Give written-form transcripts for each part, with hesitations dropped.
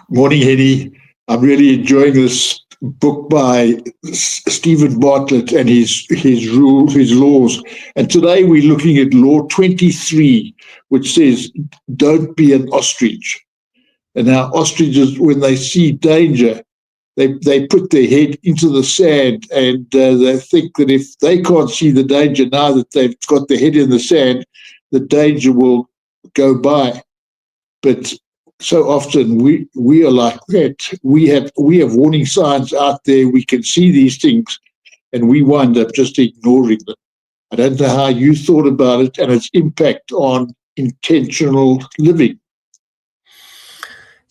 Morning, Henny. I'm really enjoying this book by Stephen Bartlett and his rules, his laws. And today we're looking at Law 23, which says, "Don't be an ostrich." And now ostriches, when they see danger, they put their head into the sand, and they think that if they can't see the danger now that they've got their head in the sand, the danger will go by. But so often we are like that. We have warning signs out there. We can see these things, and we wind up just ignoring them. I don't know how you thought about it and its impact on intentional living.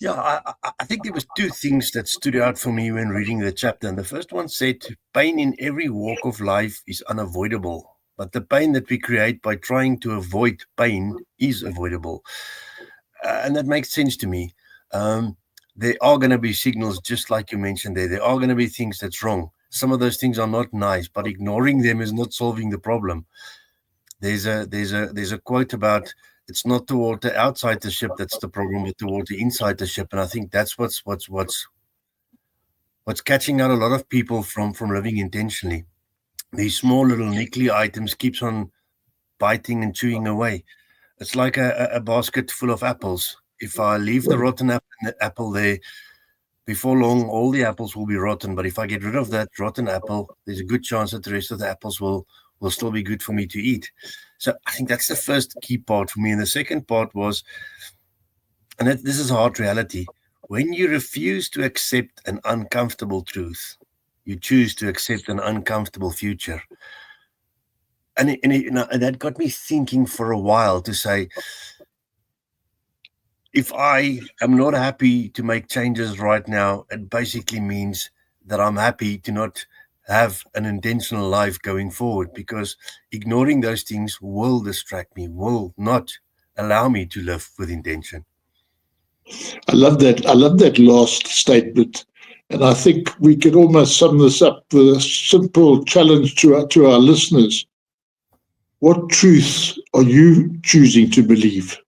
Yeah, I think there was two things that stood out for me when reading the chapter. And the first one said, pain in every walk of life is unavoidable, but the pain that we create by trying to avoid pain is avoidable. And that makes sense to me. There are going to be signals, just like you mentioned there. There are going to be things that's wrong. Some of those things are not nice, but ignoring them is not solving the problem. There's a quote about, it's not toward the outside the ship that's the problem, but toward the inside the ship. And I think that's what's catching out a lot of people from living intentionally. These small little niggly items keeps on biting and chewing away. It's like a basket full of apples. If I leave the rotten apple there, before long, all the apples will be rotten. But if I get rid of that rotten apple, there's a good chance that the rest of the apples will still be good for me to eat. So I think that's the first key part for me. And the second part was, and this is a hard reality, when you refuse to accept an uncomfortable truth, you choose to accept an uncomfortable future. And that got me thinking for a while to say, if I am not happy to make changes right now, it basically means that I'm happy to not have an intentional life going forward, because ignoring those things will distract me, will not allow me to live with intention. I love that. I love that last statement. And I think we can almost sum this up with a simple challenge to our listeners. What truths are you choosing to believe?